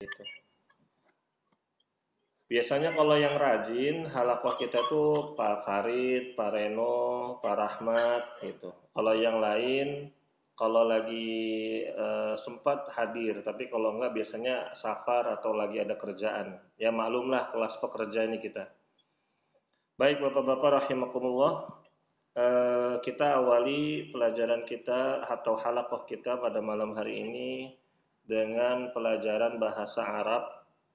gitu. Biasanya kalau yang rajin halakoh kita tuh Pak Farid, Pak Reno, Pak Rahmat gitu. Kalau yang lain kalau lagi sempat hadir, tapi kalau enggak biasanya safar atau lagi ada kerjaan. Ya maklumlah kelas pekerja ini kita. Baik Bapak-bapak rahimakumullah, kita awali pelajaran kita atau halakoh kita pada malam hari ini dengan pelajaran bahasa Arab.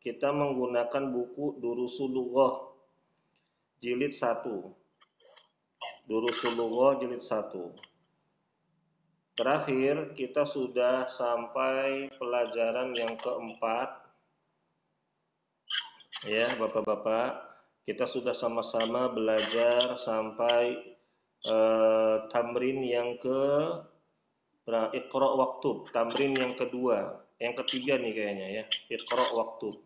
Kita menggunakan buku Durusul Lughah jilid 1. Durusul Lughah jilid 1. Terakhir kita sudah sampai pelajaran yang keempat. Ya, Bapak-bapak, kita sudah sama-sama belajar sampai tamrin yang ke Iqra waktu, tamrin yang kedua, yang ketiga nih kayaknya ya, Iqra waktu.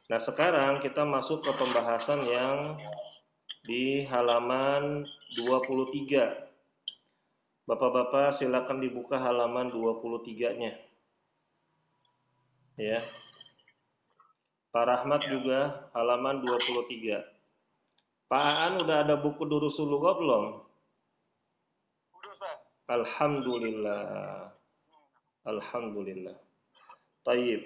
Nah, sekarang kita masuk ke pembahasan yang di halaman 23. Bapak-bapak silakan dibuka halaman 23-nya. Ya. Pak Rahmat juga halaman 23. Pak Aan udah ada buku Durusul Lughah belum? Alhamdulillah. Alhamdulillah. Taib.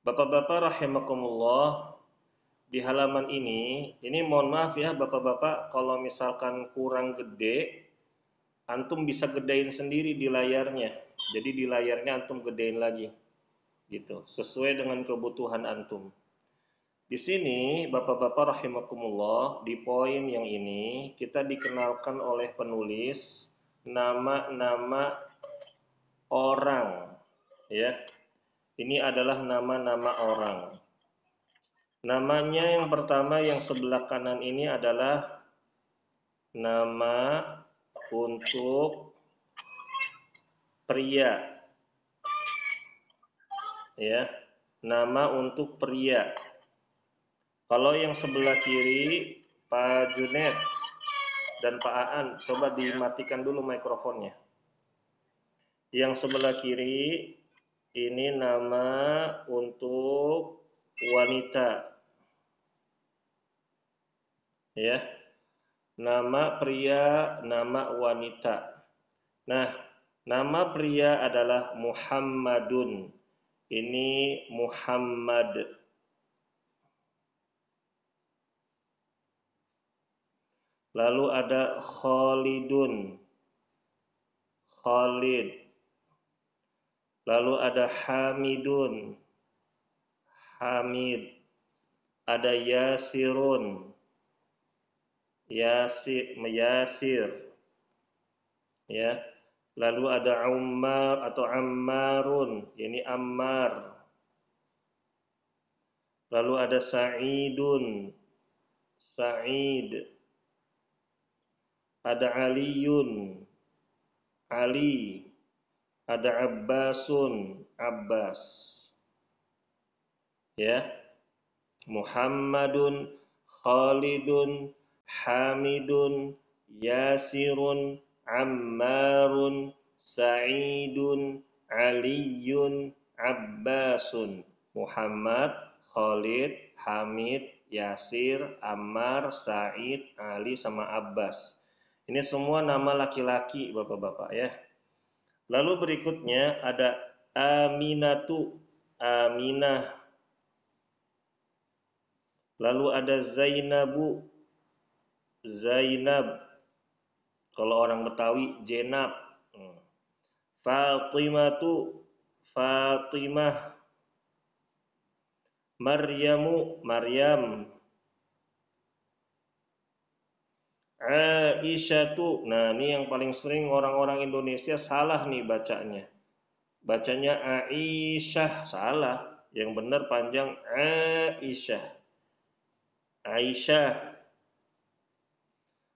Bapak-bapak rahimakumullah, di halaman ini mohon maaf ya Bapak-bapak kalau misalkan kurang gede, antum bisa gedein sendiri di layarnya. Jadi di layarnya antum gedein lagi. Gitu, sesuai dengan kebutuhan antum. Di sini Bapak-bapak rahimakumullah, di poin yang ini kita dikenalkan oleh penulis nama-nama orang, ya. Ini adalah nama-nama orang. Namanya yang pertama yang sebelah kanan ini adalah nama untuk pria, ya. Nama untuk pria. Kalau yang sebelah kiri Pak Junet dan Pak Aan, coba dimatikan dulu mikrofonnya. Yang sebelah kiri ini nama untuk wanita, ya. Nama pria, nama wanita. Nah, nama pria adalah Muhammadun. Ini Muhammad. Lalu ada Khalidun. Khalid. Lalu ada Hamidun. Hamid. Ada Yasirun. Yasir. Ya. Lalu ada Ummar atau Ammarun. Ini Ammar. Lalu ada Sa'idun. Sa'id. Ada Aliyun. Ali. Ada Abbasun. Abbas. Ya. Muhammadun, Khalidun, Hamidun, Yasirun, Ammarun, Sa'idun, Aliyun, Abbasun. Muhammad, Khalid, Hamid, Yasir, Ammar, Sa'id, Ali, sama Abbas. Ini semua nama laki-laki Bapak-bapak ya. Lalu berikutnya ada Aminatu, Aminah. Lalu ada Zainabu, Zainab. Kalau orang Betawi, Jenab. Fatimatu, Fatimah. Maryamu, Maryam. Aisyatu. Nah, ini yang paling sering orang-orang Indonesia salah nih bacanya. Bacanya Aisyah, salah. Yang benar panjang Aisyah. Aisyah.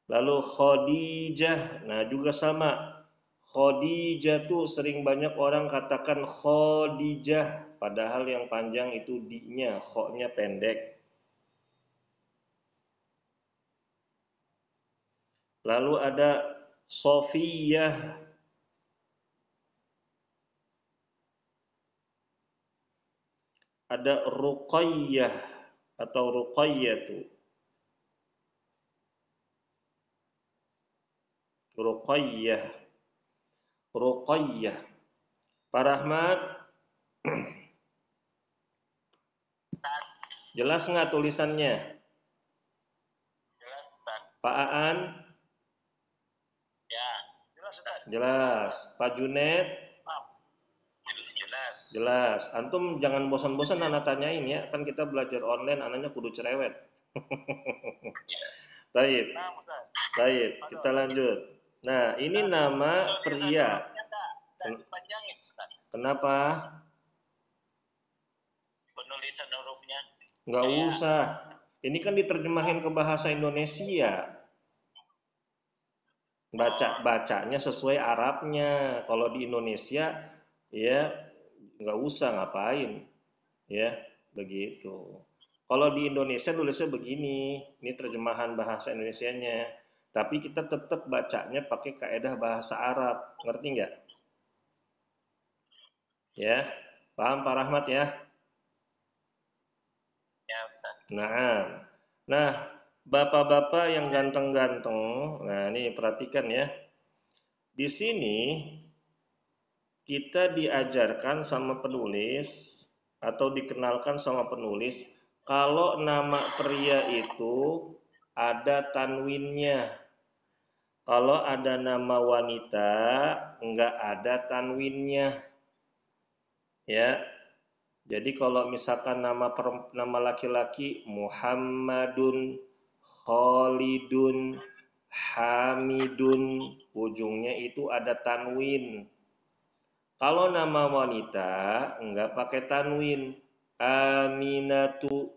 Lalu Khadijah, nah juga sama. Khadijah tuh sering banyak orang katakan Khadijah, padahal yang panjang itu di-nya, kho-nya pendek. Lalu ada Sofiyah. Ada Ruqayyah atau Ruqayyatu. Ruqayyah. Ruqayyah. Pak Rahmat, jelas nggak tulisannya? Jelas, Ustaz. Pak Aan? Ya, jelas, Ustaz. Jelas. Pak Junet? Jelas. Jelas. Antum jangan bosan-bosan anak tanyain ya, kan kita belajar online, anaknya kudu cerewet. Baik. Baik, kita lanjut. Nah, ini nama pria. Kenapa? Penulisan hurufnya. Nggak usah. Ini kan diterjemahin ke bahasa Indonesia. Bacanya sesuai Arabnya. Kalau di Indonesia, ya nggak usah ngapain, ya begitu. Kalau di Indonesia tulisnya begini, ini terjemahan bahasa Indonesianya. Tapi kita tetap bacanya pakai kaedah bahasa Arab, ngerti nggak? Ya, paham Pak Rahmat ya? Ya, Ustaz. Nah, bapak-bapak yang ganteng-ganteng, nah ini perhatikan ya. Di sini kita diajarkan sama penulis atau dikenalkan sama penulis kalau nama pria itu ada tanwinnya. Kalau ada nama wanita enggak ada tanwinnya. Ya. Jadi kalau misalkan nama laki-laki Muhammadun, Khalidun, Hamidun, ujungnya itu ada tanwin. Kalau nama wanita enggak pakai tanwin. Aminatu,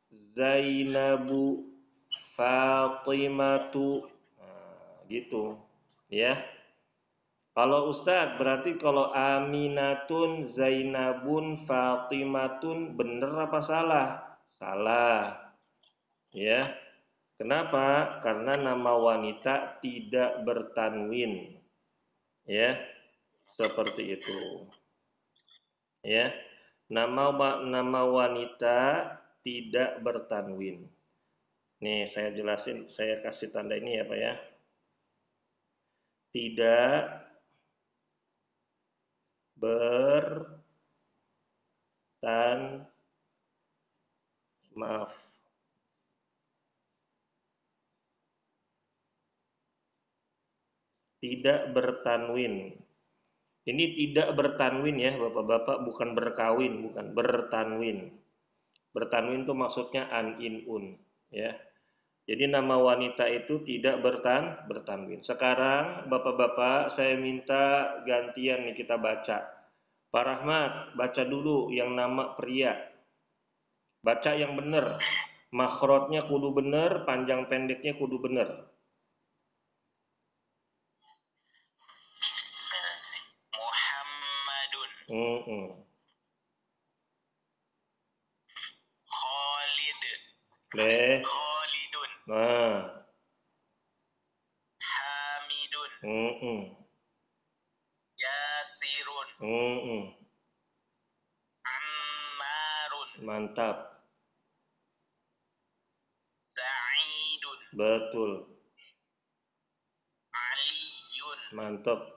Zainabu, Fatimatu. Nah, gitu. Ya. Kalau Ustadz berarti kalau Aminatun, Zainabun, Fatimatun bener apa salah? Salah. Ya. Kenapa? Karena nama wanita tidak bertanwin. Ya. Seperti itu. Ya. Nama wanita tidak bertanwin. Nih, saya jelasin, saya kasih tanda ini ya, Pak ya. Tidak tidak bertanwin. Ini tidak bertanwin ya, Bapak-bapak, bukan berkawin, bukan bertanwin. Bertanwin itu maksudnya an, in, un, ya. Jadi nama wanita itu tidak bertanwin. Sekarang Bapak-bapak saya minta gantian nih kita baca. Pak Rahmat, baca dulu yang nama pria. Baca yang benar. Makhrajnya kudu benar, panjang pendeknya kudu benar. Muhammadun. Khalid. Khalidun. Nah. Hamidun. Yasirun. Ammarun. Mantap. Sa'idun. Betul. Aliyun. Mantap.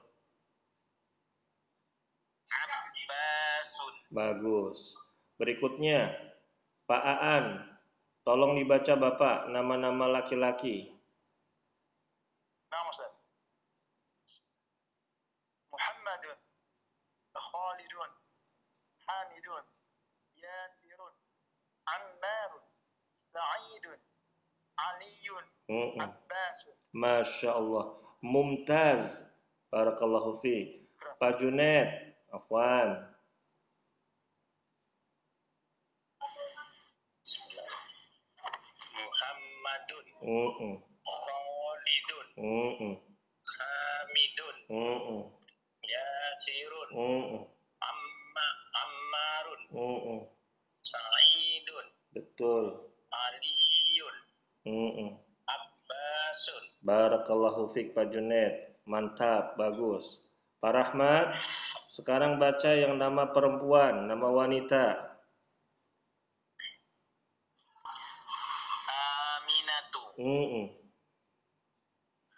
Abbasun. Bagus. Berikutnya, Pak Aan. Tolong dibaca Bapak nama-nama laki-laki. Nama Ustaz. Muhammadun. Khalidun. Hamidun. Yasirun. Ammarun. Sa'idun. Aliyun. Abbasun. Masya Allah. Mumtaz. Barakallahu fiik. Pak Junet. Afwan. Muhammadun. Khalidun. Hamidun. Yasirun. Ammarun. Sa'idun. Betul. Aliyun. Abbasun. Barakallahu fiik Pak Junet. Mantap, bagus. Pak Rahmat, sekarang baca yang nama perempuan, nama wanita.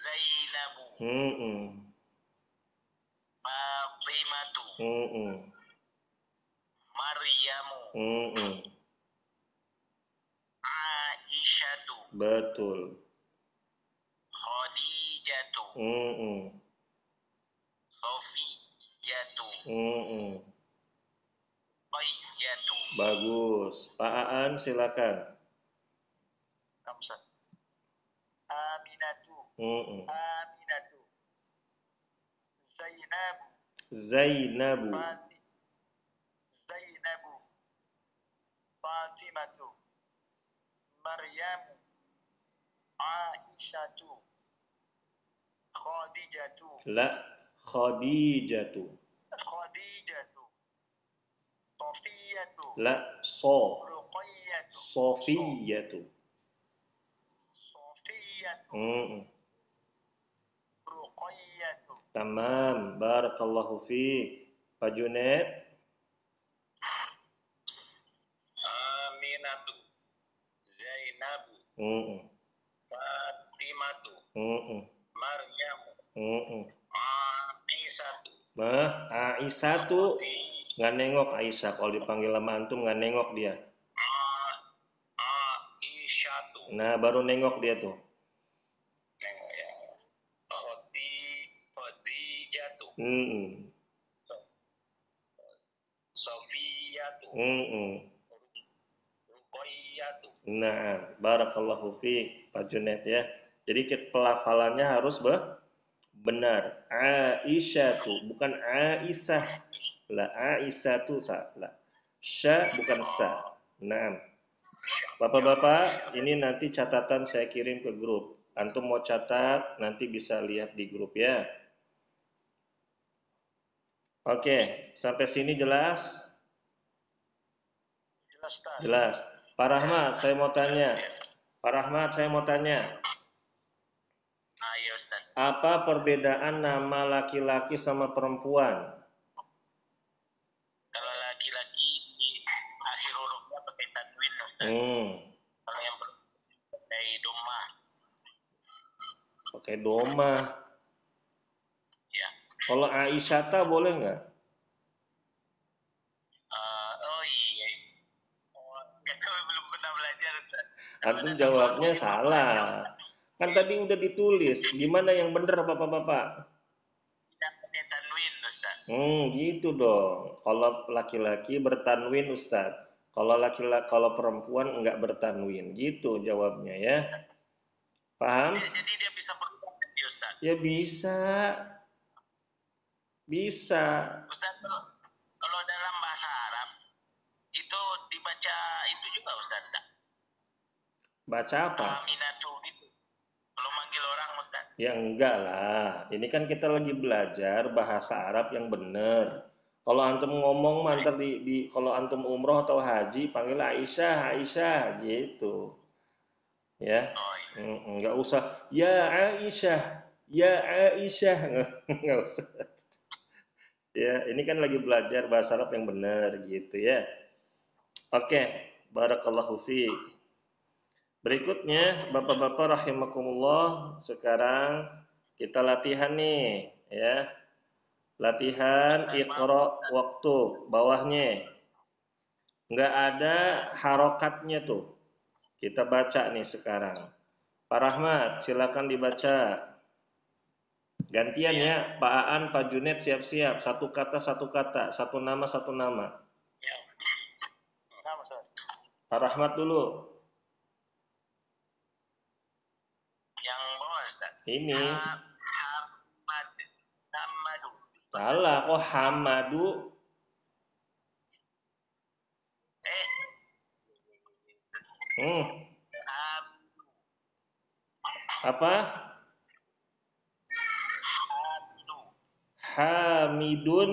Zainabu. Fatimatu. Maryamu. Aisyatu. Betul. Khadijatu. Sofiyatu. Qayyatu. Bagus. Pak Aan silakan. Aminatu. Aminatu. Zainabu. Zainabu. Zainabu. Fatimatu. Maryamu. Aisyatu. Khadijatu. La. Khadijatu. Khadijatu. Sofiyatu. La. So. Ruqayyatu. Sofiyatu. Sofiyatu. Ruqayyatu. Tamam. Barakallahu fiik. Pak Junaid. Aminatu. Zainabu. Fatimatu. Maryamu. Aisyatu. Aisyatu. Nggak nengok Aisyah. Kalau dipanggil sama antum nggak nengok dia. Aisyatu. Nah, baru nengok dia tuh. Nengok ya. Khadijatu. Sofiyatu. Ruqayyatu. Nah, barakallahu fiik Pak Junaid ya. Jadi pelafalannya harus benar. Aisyatu, bukan Aisyah. La Aisyatu la. Sya bukan sa. Nah, Bapak-bapak, ini nanti catatan saya kirim ke grup. Antum mau catat, nanti bisa lihat di grup ya. Oke, sampai sini jelas? Jelas. Pak Rahmat, saya mau tanya. Pak Rahmat, saya mau tanya. Ayo, Ustaz. Apa perbedaan nama laki-laki sama perempuan? Kalau laki-laki akhir hurufnya pakai tanwin, Ustaz. Kalau yang pakai doma. Pakai doma. Ya. Kalau Aisyata boleh nggak? Oh iya. Kami belum pernah belajar, Ustaz. Antum jawabnya salah. Kan tadi udah ditulis. Gimana yang benar Bapak-bapak? Kita pakai tanwin, Ustaz. Gitu dong. Kalau laki-laki bertanwin Ustaz. Kalau perempuan enggak bertanwin. Gitu jawabnya ya. Paham? Jadi dia bisa berubah, Ustaz. Ya bisa. Bisa. Ustaz, kalau dalam bahasa Arab itu dibaca itu juga, Ustaz. Baca apa? Aminatu itu. Kalau manggil orang, Ustaz. Ya enggak lah. Ini kan kita lagi belajar bahasa Arab yang benar. Kalau antum ngomong mantar kalau antum umroh atau haji panggil Aisyah, Aisyah gitu. Ya. Enggak usah ya Aisyah, ya Aisyah. Enggak usah. Ya, ini kan lagi belajar bahasa Arab yang benar gitu ya. Oke, barakallahu fiik. Berikutnya, Bapak-bapak rahimakumullah, sekarang kita latihan nih, ya. Latihan Iqra waktu, bawahnya. Nggak ada harokatnya tuh. Kita baca nih sekarang. Pak Rahmat, silakan dibaca. Gantian ya, Pak Aan, Pak Junaid siap-siap. Satu kata, satu nama, satu nama. Pak Rahmat dulu. Yang bawah, Ustaz. Ini. Hamadu. Salah, kok Hamadu? Apa? Hamidun.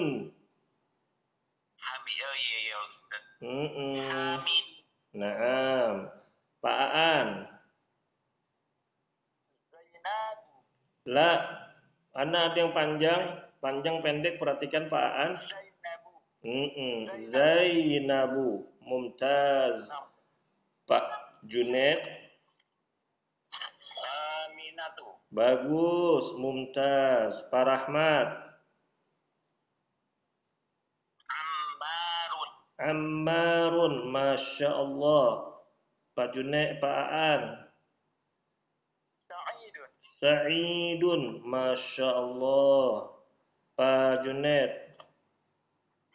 Oh iya, Ustaz. Hamid. Naam. Pak Aan. Zainabu. La. Ana ada yang panjang pendek, perhatikan Pak Aan. Zainabu. Mumtaz. Pak Junaid. Bagus, mumtaz. Pak Rahmat. Ammarun. Ammarun, Masya Allah. Pak Junaid, Pak Aan. Sa'idun. Sa'idun, Masya Allah. Pak Junaid.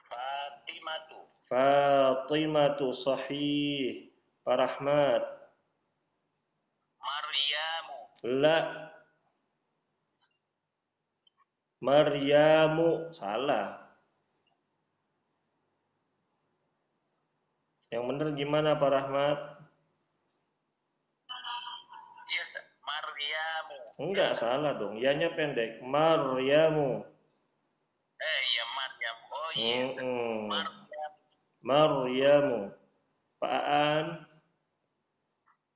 Fatimatu. Fatimatu, sahih. Pak Rahmat. Maryamu. La. Maryamu, salah. Yang benar gimana Pak Rahmat? Yes, Maryamu. Enggak, salah dong. Ya-nya pendek. Maryamu. Ya Maryam. Oh iya. Maryam. Maryamu. Pak Aan.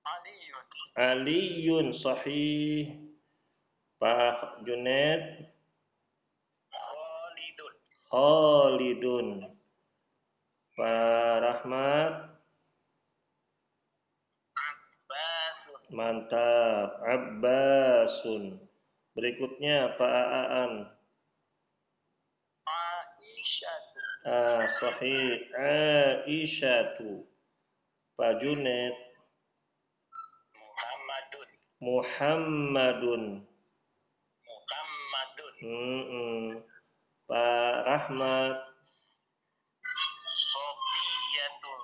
Aliyun. Aliyun, sahih. Pak Junaid. Khalidun. Khalidun. Pak Rahmat. Abbasun. Mantap. Abbasun. Berikutnya Pak Aan. Aisyatu. Sahih. Aisyatu. Pak Junaid. Muhammadun. Muhammadun. Muhammadun. Pak Rahmat. Sofiyatu.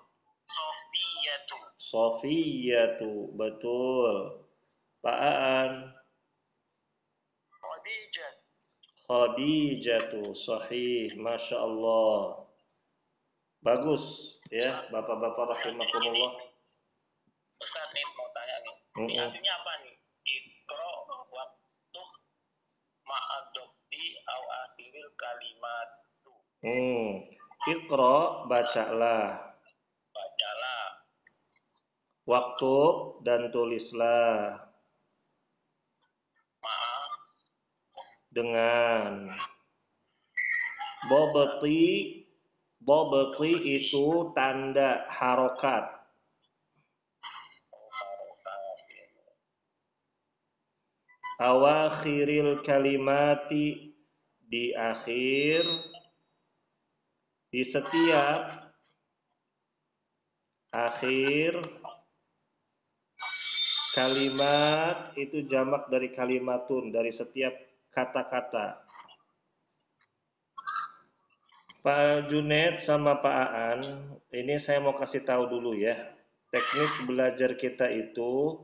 Sofiyatu. Sofiyatu, betul. Pak Aan. Khadijah. Khadijatu, sahih. Masya Allah. Bagus ya, bapak-bapak rahimakumullah. Ustaz nih mau tanya nih. Ini artinya apa nih? Ikro waktu ma'adokti au akhiril kalimatu. Iqra, bacalah. Bacalah. Waktu dan tulislah. Maaf. Dengan. Bobeti itu tanda harokat. Awakhiril kalimati, di akhir, di setiap akhir kalimat, itu jamak dari kalimatun, dari setiap kata-kata. Pak Junaid sama Pak Aan, ini saya mau kasih tahu dulu ya. Teknis belajar kita itu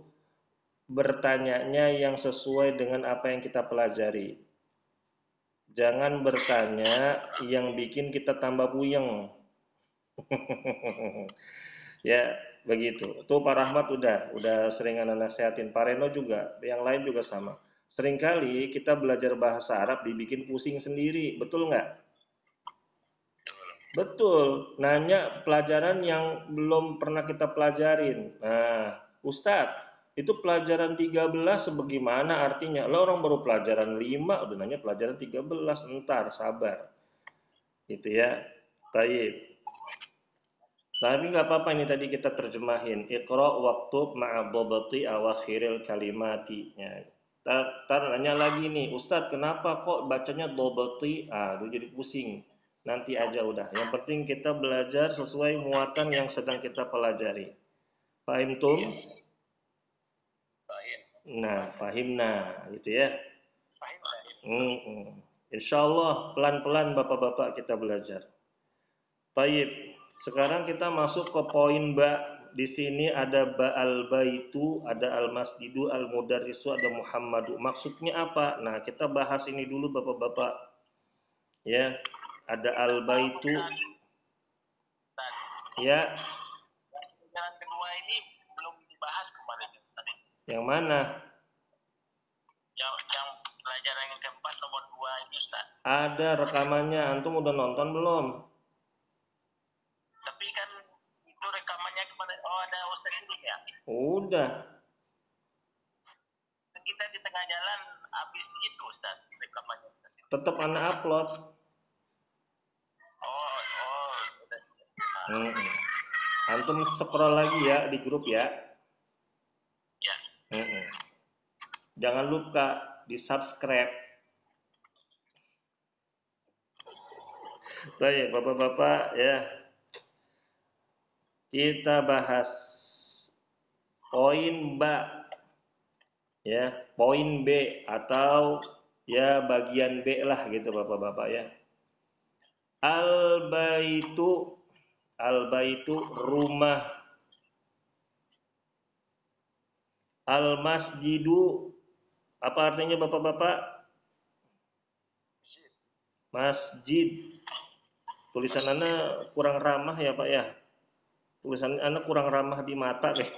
bertanyanya yang sesuai dengan apa yang kita pelajari. Jangan bertanya yang bikin kita tambah puyeng. Ya, begitu. Tuh Pak Rahmat udah sering anak nasihatin. Pak Reno juga, yang lain juga sama. Seringkali kita belajar bahasa Arab dibikin pusing sendiri, betul nggak? Betul, nanya pelajaran yang belum pernah kita pelajarin. Nah, Ustadz, itu pelajaran 13 sebagaimana artinya? Lo orang baru pelajaran 5, udah nanya pelajaran 13, entar, sabar. Gitu ya. Baik. Tapi nggak apa-apa, ini tadi kita terjemahin. Iqra waktub ma'adobati awakhiril kalimati. Ya. Tar nanya lagi nih, Ustadz kenapa kok bacanya dobati? Itu jadi pusing. Nanti aja udah. Yang penting kita belajar sesuai muatan yang sedang kita pelajari. Fahim tum? Nah, fahimna, gitu ya. Insya Allah pelan-pelan bapak-bapak kita belajar. Baik, sekarang kita masuk ke poin ba. Di sini ada ba'al baitu, ada al masjidu, al mudarrisu, ada Muhammadu. Maksudnya apa? Nah, kita bahas ini dulu bapak-bapak. Ya, ada al baitu. Ya. Yang kedua ini belum dibahas kemarin. Yang mana? Yang pelajaran yang keempat nomor 2 ini Ustaz. Ada rekamannya. Antum udah nonton belum? Tapi kan itu rekamannya kemarin. Oh, ada Ustaz ini ya? Udah. Kita di tengah jalan habis itu Ustaz rekamannya. Tetap anak upload. Antum scroll lagi ya di grup ya. Ya. Jangan lupa di subscribe. Baik, Bapak-bapak ya. Kita bahas poin B ya, poin B atau ya bagian B lah gitu Bapak-bapak ya. Al-baitu, al-baitu rumah. Al-masjidu, apa artinya Bapak-bapak? Masjid. Tulisan Anda kurang ramah ya Pak ya. Tulisan Anda kurang ramah di mata deh.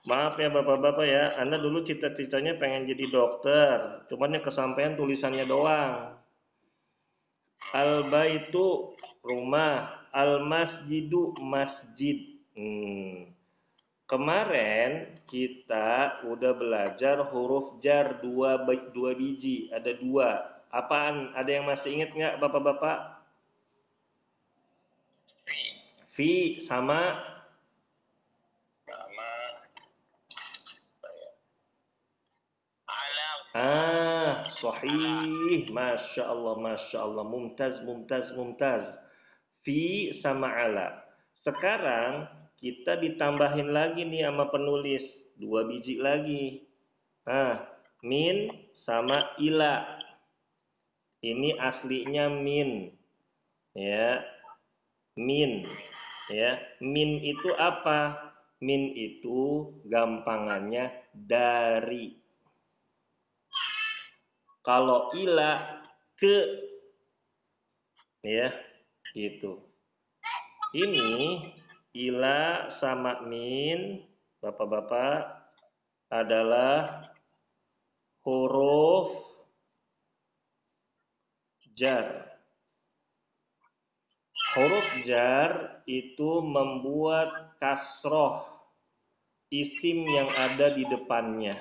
Maaf ya Bapak-bapak ya. Anda dulu cita-citanya pengen jadi dokter, cuman yang kesampaian tulisannya doang. Al-baitu rumah, al-masjidu masjid. Kemarin kita udah belajar huruf jar dua biji, ada dua. Apaan? Ada yang masih ingat nggak Bapak-bapak? Fi sama sahih, masya Allah, mumtaz, mumtaz, mumtaz. Fi sama ala. Sekarang kita ditambahin lagi nih sama penulis, dua biji lagi. Nah, min sama ila. Ini aslinya min, ya, min, ya. Min itu apa? Min itu gampangannya dari. Kalau ila ke, ya, gitu. Ini ila sama min, Bapak-bapak, adalah huruf jar. Huruf jar itu membuat kasroh isim yang ada di depannya.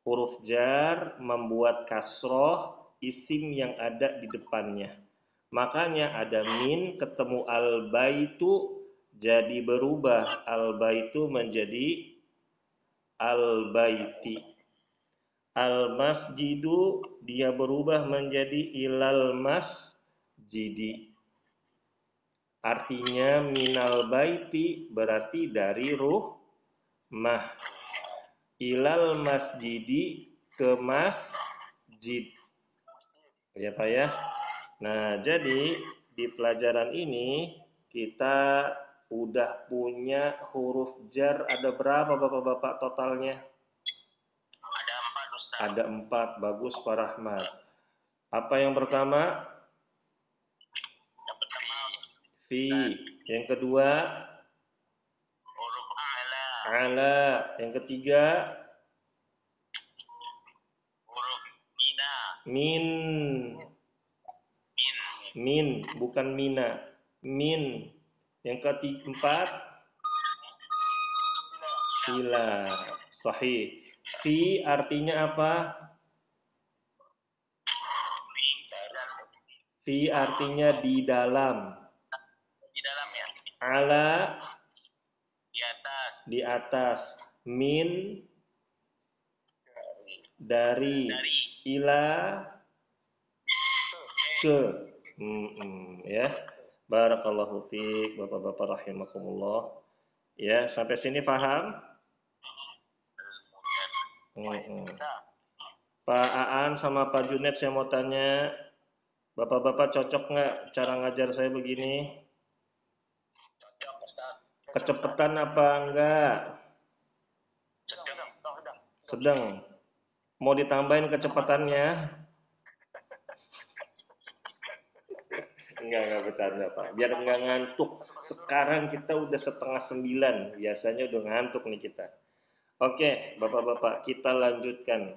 Huruf jar membuat kasroh isim yang ada di depannya. Makanya ada min ketemu al-baitu jadi berubah. Al-baitu menjadi al-baiti. Al-masjidu dia berubah menjadi ilal masjidi. Artinya minal baiti berarti dari rumah. Ilal masjidi ke masjid. Ya Pak ya. Nah, jadi di pelajaran ini kita udah punya huruf jar ada berapa Bapak-bapak totalnya? Ada 4 Ustaz. Ada 4, bagus Pak Rahmat. Apa yang pertama? Yang pertama Fi. Yang kedua? huruf ala. Ala. Yang ketiga? Huruf mina. Min. Min, bukan mina. Min. Yang keempat? Ila. Sahih. Fi artinya apa? Fi artinya di dalam. Di dalam ya. Ala Di atas. di atas. Min dari. Ila ke. Ya. Barakallahu fiik Bapak-bapak rahimakumullah. Ya, sampai sini paham? Pak Aan sama Pak Junet saya mau tanya, Bapak-bapak cocok nggak cara ngajar saya begini? Cocok Ustaz. Kecepatan apa enggak? Sedang. Mau ditambahin kecepatannya? Enggak bercanda Pak. Biar enggak ngantuk. Sekarang kita udah 8:30. Biasanya udah ngantuk nih kita. Oke, Bapak-bapak, kita lanjutkan.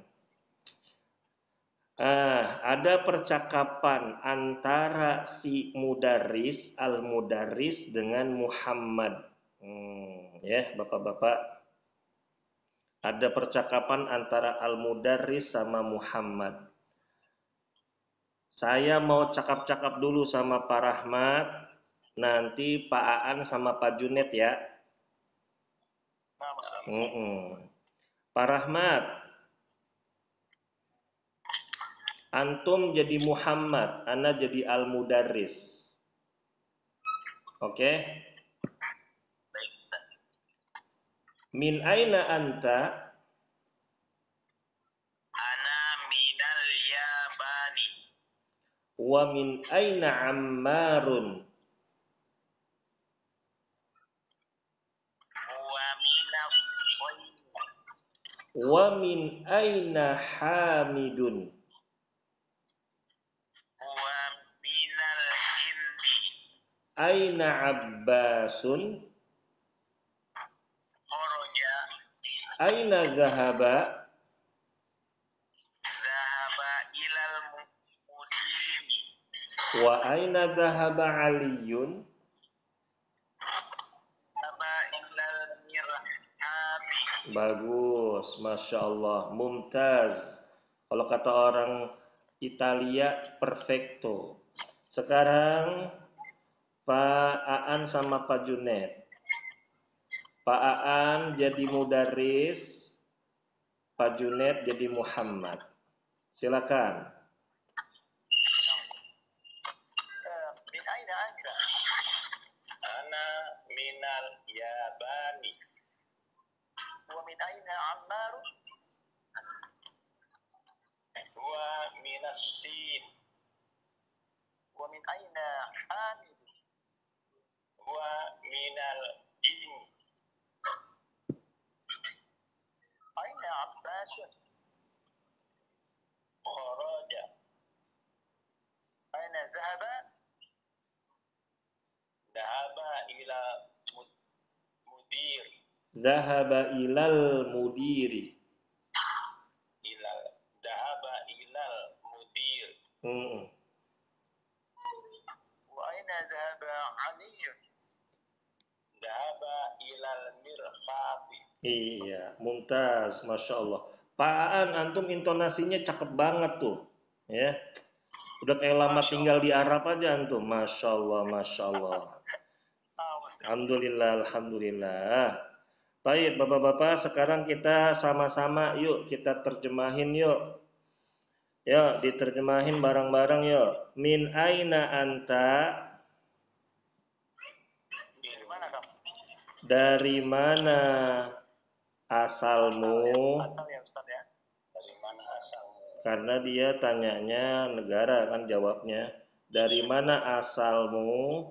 Ada percakapan antara si mudaris, al-mudaris dengan Muhammad. Ya, Bapak-bapak. Ada percakapan antara al-mudaris sama Muhammad. Saya mau cakap-cakap dulu sama Pak Rahmat, nanti Pak Aan sama Pak Junet ya. Pak Rahmat, Antum jadi Muhammad, ana jadi al-mudarris. Oke? Baik, Ustaz. Min aina anta? Ana minal Yabani. Wa min aina Ammarun? Wa minal Wa min aina Hamidun? Wa minal Hindi. Aina Abbasun? Kharaja. Aina dhahaba? Zahaba ilal mudimi. Wa aina dhahaba Aliyun? Zahaba ilal mirhabi. Bagus, Masya Allah, mumtaz. Kalau kata orang Italia, perfecto. Sekarang Pak Aan sama Pak Junet. Pak Aan jadi mudaris, Pak Junet jadi Muhammad. Silakan. Min aina anta? Ana minal Yabani. Wa min aina Ammar? Wa minas Sin. Wa min aina Hamid? Wa minal In. Aina Abbas? Kharaja. Aina Zahaba? Dhahaba ila mudir. Dhahaba ilal mudiri. Dhahaba ilal mudir. Wa aina dhahaba Ali? Dhahaba ilal mirkhafi. Iya, mumtaz, Masya Allah. Pak Aan, antum intonasinya cakep banget tuh, ya. Udah kayak lama tinggal di Arab aja antum, Masya Allah, Masya Allah. Alhamdulillah, Alhamdulillah. Baik, Bapak-Bapak, sekarang kita sama-sama, yuk kita terjemahin yuk. Yuk, diterjemahin bareng-bareng yuk. Min aina anta? Dari mana kamu? Dari mana asalmu? Asal ya Ustaz ya. Dari mana asalmu? Karena dia tanyanya negara kan jawabnya. Dari mana asalmu?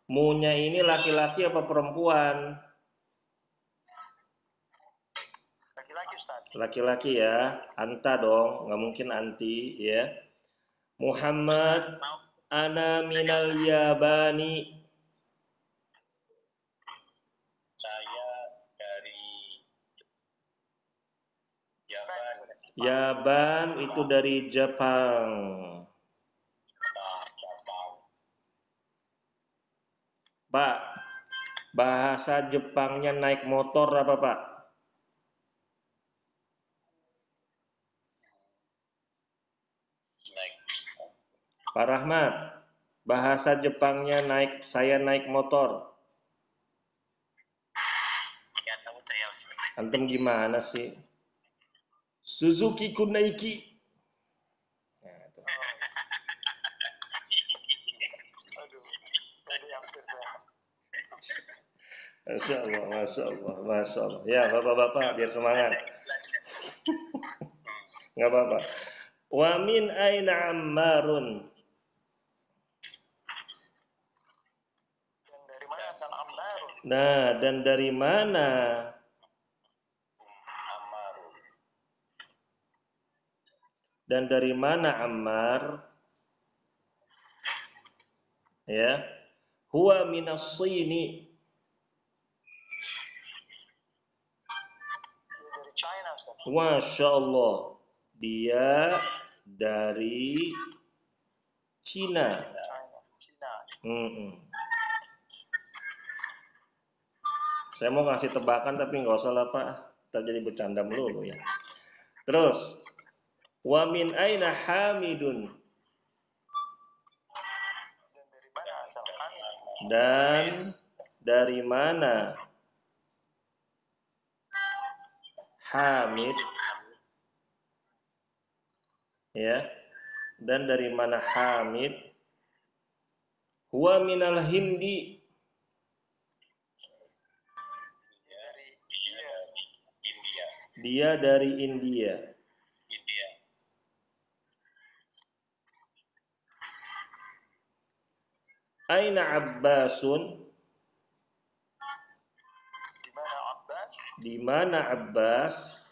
Mu-nya ini laki-laki apa perempuan? Laki-laki Ustaz. Laki-laki ya. Anta dong, nggak mungkin anti ya. Muhammad, ana minal Yabani. Saya dari Yaban. Yaban itu dari Jepang. Pak, bahasa Jepangnya naik motor apa Pak? Naik. Pak Rahmat, bahasa Jepangnya saya naik motor. Ya tahu saya Ustaz. Antum gimana sih? Suzuki Kunaiki. Nah, itu. Aduh, tadi hampir saya. Masya Allah, Masya Allah, Masya Allah. Ya, Bapak-Bapak, biar semangat. Nggak apa-apa. Wa min aina Ammarun? Dan dari mana asal Ammar? Nah, dan dari mana? Ammar. Dan dari mana Ammar? Ya. Huwa minas Sini. Dari China Ustaz. Masya Allah. Dia dari Cina. Cina. Saya mau ngasih tebakan tapi nggak usah lah Pak. Kita jadi bercanda melulu ya. Terus, wa min aina Hamidun? Dan dari mana asal Hamid? Dan dari mana Hamid? Ya. Dan dari mana Hamid? Huwa minal Hindi. Dia dari India. Aina Abbasun? Di mana Abbas?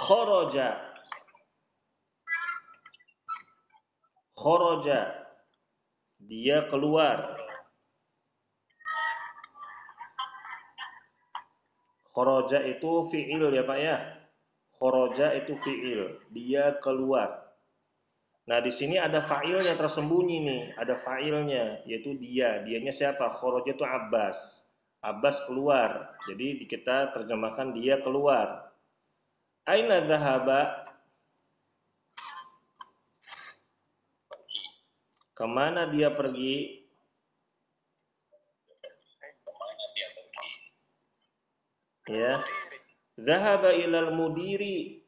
Kharaja. Kharaja. Dia keluar. Kharaja itu fi'il ya Pak ya. Kharaja itu fi'il. Dia keluar. Nah, di sini ada fa'ilnya tersembunyi nih, ada fa'ilnya yaitu dia. Dianya siapa? Kharaja itu Abbas. Abbas keluar. Jadi kita terjemahkan dia keluar. Aina dhahaba? Kemana dia pergi? Ya. Dhahaba ilal mudiri.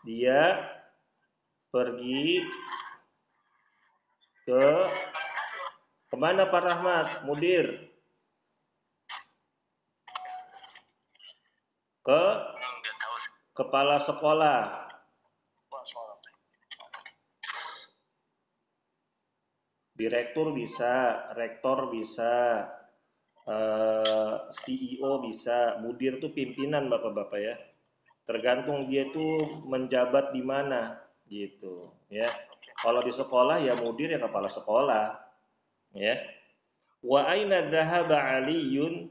Dia pergi ke kemana Pak Rahmat? Mudir. Ke kepala sekolah. Direktur bisa, rektor bisa, CEO bisa, mudir itu pimpinan Bapak-bapak ya. Tergantung dia tuh menjabat di mana gitu ya. Kalau di sekolah ya mudir ya kepala sekolah ya. Wa aina dhahaba Aliyun?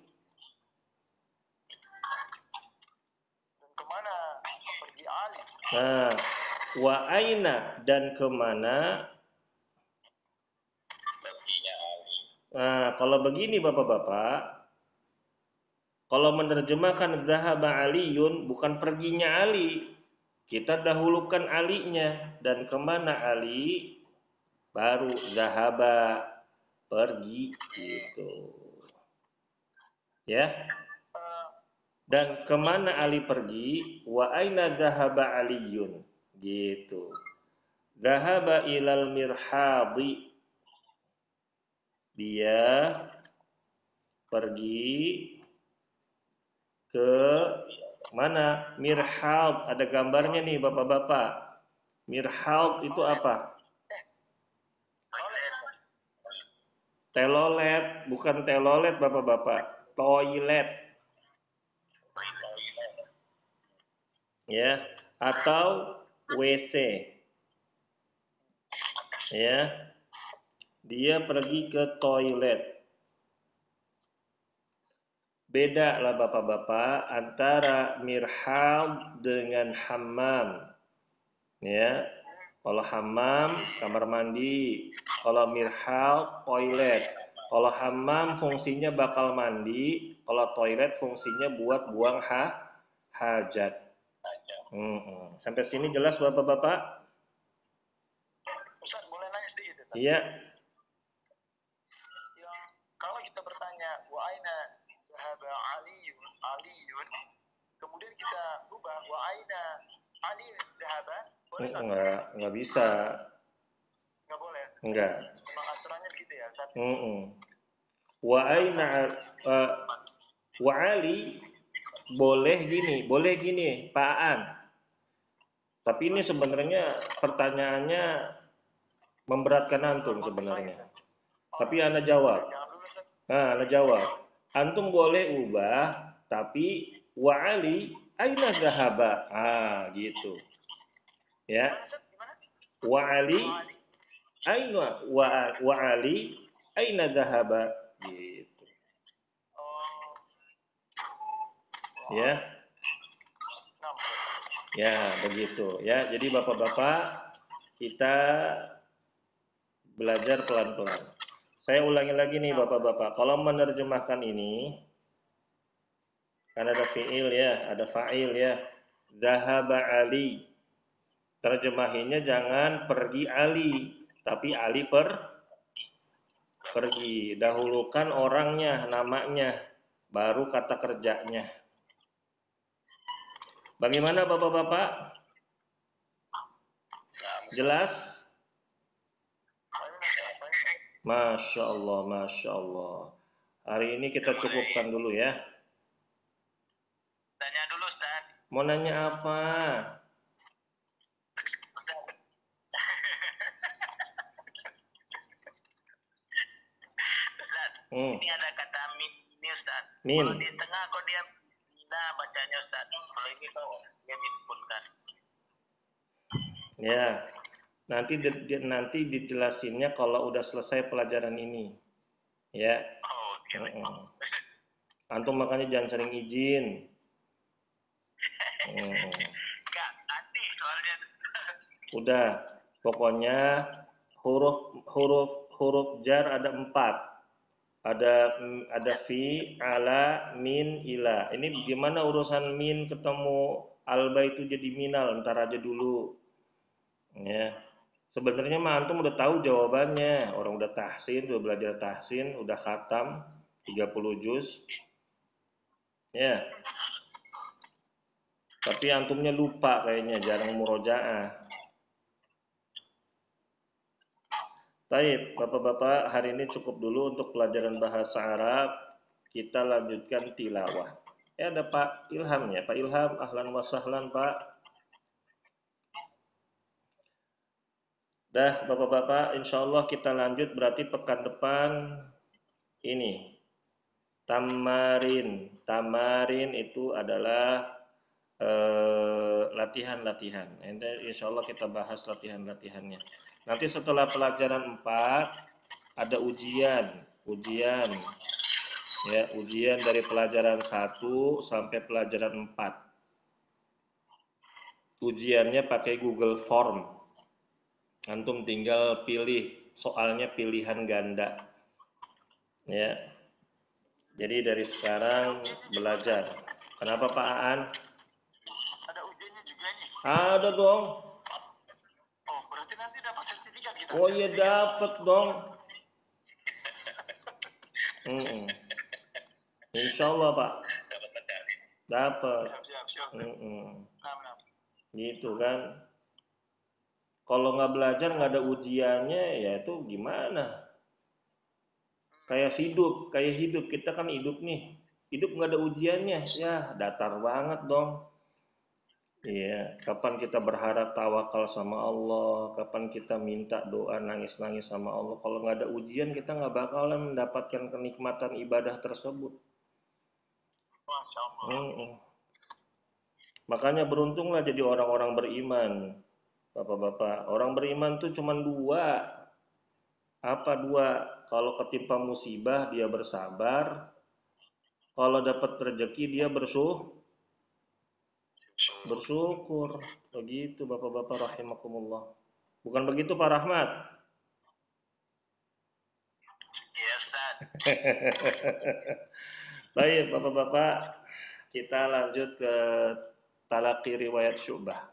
Kemana pergi Ali? Nah, wa aina dan kemana? Nah, kalau begini Bapak-bapak, kalau menerjemahkan dhahaba Aliyun bukan perginya Ali. Kita dahulukan alinya dan kemana Ali? Baru dhahaba pergi gitu. Ya. Dan kemana Ali pergi? Wa aina dhahaba Aliyun? Gitu. Dhahaba ilal mirhadi. Dia pergi ke mana? Mirhad. Ada gambarnya nih Bapak-bapak. Mirhad itu apa? Telolet, bukan telolet Bapak-bapak. Toilet. Ya, atau WC. Ya. Dia pergi ke toilet. Beda lah Bapak-bapak antara mirhad dengan hammam. Ya. Kalau hammam kamar mandi, kalau mirhad toilet. Kalau hammam fungsinya bakal mandi, kalau toilet fungsinya buat buang hajat. Sampai sini jelas Bapak-bapak? Ustaz, boleh nanya sedikit Ustaz? Iya. Yang kalau kita bertanya wa aina dhahaba Aliyun, kemudian kita ubah wa aina Ali dhahaba, boleh Enggak bisa. Enggak boleh. Enggak. Memang aturannya begitu ya, Ustaz? Wa aina wa Ali boleh gini, Pak Aan. Tapi ini sebenarnya pertanyaannya memberatkan antum sebenarnya. Tapi Anda jawab. Nah, Anda jawab. Antum boleh ubah, tapi wa Ali aina dhahaba. Gitu. Ya. Wa Ali aina wa Ali aina dhahaba gitu. Ya. Ya, begitu ya. Jadi Bapak-bapak kita belajar pelan-pelan. Saya ulangi lagi nih Bapak-bapak. Kalau menerjemahkan ini kan ada fi'il ya, ada fa'il ya. Zahaba Ali. Terjemahinnya jangan pergi Ali, tapi Ali Pergi. Dahulukan orangnya, namanya, baru kata kerjanya. Bagaimana Bapak-bapak? Jelas? Masya Allah, Masya Allah. Hari ini kita cukupkan dulu ya. Tanya dulu, Ustaz. Mau nanya apa? Ustaz, ini ada kata min ini Ustaz. Min. Kalau di tengah kok dia mina bacanya Ustaz. Kalau ini kok dia minpunkan. Ya. Nanti dijelasinnya kalau udah selesai pelajaran ini. Ya. Oh, okay. Antum makanya jangan sering izin. Kak, aneh soalnya. Udah, pokoknya huruf jar ada 4. Ada fi, ala, min, ila. Ini gimana urusan min ketemu alba itu jadi minal? Ntar aja dulu. Ya. Sebenarnya mah antum udah tahu jawabannya. Orang udah tahsin, udah belajar tahsin, udah khatam 30 juz. Ya. Tapi antumnya lupa kayaknya, jarang murojaah. Baik, Bapak-bapak, hari ini cukup dulu untuk pelajaran bahasa Arab. Kita lanjutkan tilawah. Ya, ada Pak Ilham ya. Pak Ilham, ahlan wa sahlan, Pak. Dah, Bapak-bapak, insya Allah kita lanjut berarti pekan depan ini. Tamarin. Tamarin itu adalah latihan-latihan. Insya Allah kita bahas latihan-latihannya. Nanti setelah pelajaran 4 ada ujian. Ya, ujian dari pelajaran 1 sampai pelajaran 4. Ujiannya pakai Google Form. Antum tinggal pilih, soalnya pilihan ganda. Ya. Jadi dari sekarang belajar. Kenapa Pak Aan? Ada ujiannya juga nih. Ada dong. Oh, berarti nanti dapat sertifikat kita. Oh iya dapat dong. Insya Allah Pak. Dapat. Siap. Gitu kan. Kalau nggak belajar nggak ada ujiannya ya itu gimana? Kayak hidup kita kan hidup nih. Hidup nggak ada ujiannya, ya datar banget dong. Iya, kapan kita berharap tawakal sama Allah, kapan kita minta doa nangis-nangis sama Allah. Kalau nggak ada ujian kita nggak bakalan mendapatkan kenikmatan ibadah tersebut. Masya Allah. Makanya beruntunglah jadi orang-orang beriman, bapak-bapak. Orang beriman tuh cuma 2. Apa 2? Kalau ketimpa musibah dia bersabar, kalau dapat rezeki dia bersyukur. Begitu bapak-bapak rahimakumullah. Bukan begitu Pak Rahmat? Iya Ustaz. Baik bapak-bapak, kita lanjut ke talaqi riwayat Syu'bah.